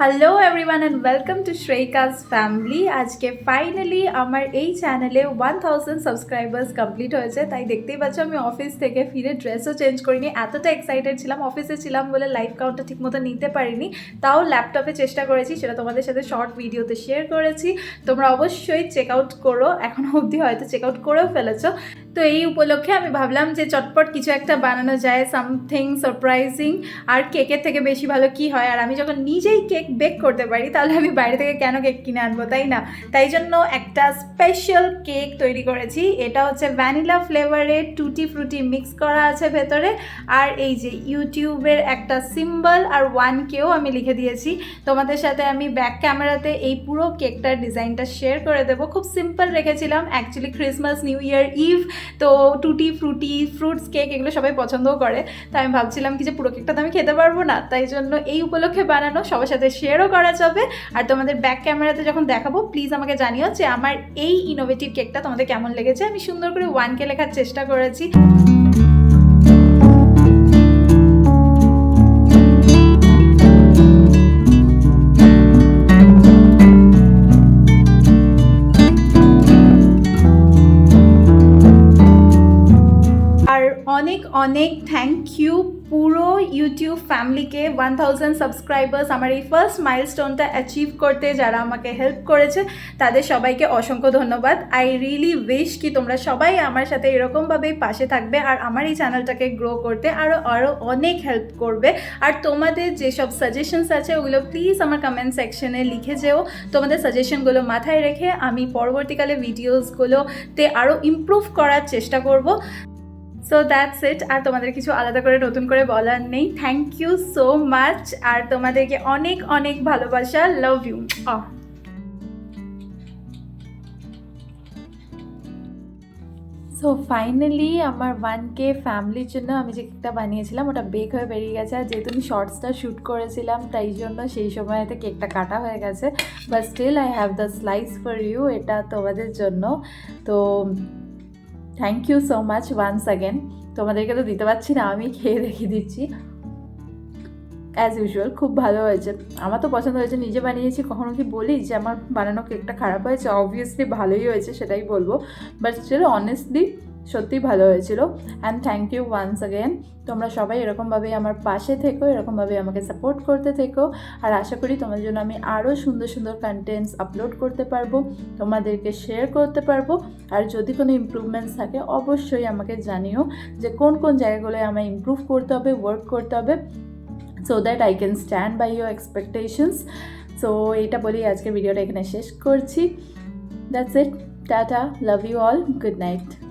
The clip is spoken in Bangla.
Hello everyone and welcome to Shreyika's family. আজকে ফাইনালি আমার এই চ্যানেলে 1000 সাবস্ক্রাইবার্স কমপ্লিট হয়েছে। তাই দেখতেই পাচ্ছ আমি অফিস থেকে ফিরে ড্রেসও চেঞ্জ করিনি, এতটা এক্সাইটেড ছিলাম। অফিসে ছিলাম বলে লাইভ কাউন্টটা ঠিকমতো নিতে পারিনি, তাও ল্যাপটপে চেষ্টা করেছি, সেটা তোমাদের সাথে শর্ট ভিডিওতে শেয়ার করেছি। তোমরা অবশ্যই চেক আউট করো, এখনও অবধি হয়তো চেক আউট করেও ফেলেছো। তো এই উপলক্ষে আমি ভাবলাম যে চটপট কিছু একটা বানানো যায়, সামথিং সারপ্রাইজিং। আর কেকের থেকে বেশি ভালো কি হয়, আর আমি যখন নিজেই কেক বেক করতে পারি তাহলে আমি বাইরে থেকে কেন কেক কিনে আনবো, তাই না? তাই জন্য একটা স্পেশাল কেক তৈরি করেছি। এটা হচ্ছে ভ্যানিলা ফ্লেভারে, টুটি ফ্রুটি মিক্স করা আছে ভেতরে, আর এই যে ইউটিউবের একটা সিম্বল আর 1Kও আমি লিখে দিয়েছি। তোমাদের সাথে আমি ব্যাক ক্যামেরাতে এই পুরো কেকটার ডিজাইনটা শেয়ার করে দেবো। খুব সিম্পল রেখেছিলাম, actually Christmas new year eve, তো টুটি ফ্রুটি ফ্রুটস কেক এগুলো সবাই পছন্দও করে। তাই আমি ভাবছিলাম কি যে পুরো কেকটা তো আমি খেতে পারবো না, তাই জন্য এই উপলক্ষে বানানো, সবার সাথে শেয়ারও করা যাবে। আর তোমাদের ব্যাক ক্যামেরাতে যখন দেখাবো প্লিজ আমাকে জানিও যে আমার এই ইনোভেটিভ কেকটা তোমাদের কেমন লেগেছে। আমি সুন্দর করে 1K লেখার চেষ্টা করেছি। অনেক অনেক থ্যাংক ইউ পুরো ইউটিউব ফ্যামিলিকে। 1000 সাবস্ক্রাইবার্স আমার এই ফার্স্ট মাইলস্টোনটা অ্যাচিভ করতে যারা আমাকে হেল্প করেছে তাদের সবাইকে অসংখ্য ধন্যবাদ। আই রিয়েলি উইশ কি তোমরা সবাই আমার সাথে এরকমভাবেই পাশে থাকবে আর আমার এই চ্যানেলটাকে গ্রো করতে আরও অনেক হেল্প করবে। আর তোমাদের যেসব সাজেশনস আছে ওগুলো প্লিজ আমার কমেন্ট সেকশনে লিখে যেও। তোমাদের সাজেশনগুলো মাথায় রেখে আমি পরবর্তীকালে ভিডিওসগুলোতে আরও ইমপ্রুভ করার চেষ্টা করব। So that's it. আর তোমাদের কিছু আলাদা করে নতুন করে বলার নেই। থ্যাংক ইউ সো মাচ, আর তোমাদেরকে অনেক অনেক ভালোবাসা। Love you. সো ফাইনালি আমার 1K ফ্যামিলির জন্য আমি যে কেকটা বানিয়েছিলাম ওটা বেক হয়ে বেরিয়ে গেছে। আর যেহেতু আমি শর্টসটা শ্যুট করেছিলাম তাই জন্য সেই সময়তে কেকটা কাটা হয়ে গেছে, but still I have the slice for you, এটা তোমাদের জন্য। তো thank you so much once again. তোমাদেরকে তো দিতে পারছি না, আমি খেয়ে দেখিয়ে দিচ্ছি। অ্যাজ ইউজুয়াল খুব ভালো হয়েছে, আমার তো পছন্দ হয়েছে। নিজে বানিয়েছি, কখনো কি বলি যে আমার বানানো কেকটা খারাপ হয়েছে? অবভিয়াসলি ভালোই হয়েছে, সেটাই বলবো। বাট স্টিল অনেস্টলি সত্যিই ভালো হয়েছিল। And thank you once again. তোমরা সবাই এরকমভাবেই আমার পাশে থেকো, এরকমভাবে আমাকে সাপোর্ট করতে থেকো। আর আশা করি তোমাদের জন্য আমি আরও সুন্দর সুন্দর কন্টেন্টস আপলোড করতে পারবো, তোমাদেরকে শেয়ার করতে পারবো। আর যদি কোনো ইমপ্রুভমেন্টস থাকে অবশ্যই আমাকে জানিও যে কোন কোন জায়গাগুলোয় আমায় ইমপ্রুভ করতে হবে, ওয়ার্ক করতে হবে, so that I can stand by your expectations. So এটা বলেই আজকের ভিডিওটা এখানে শেষ করছি। That's it. Tata. Love you all. Good night.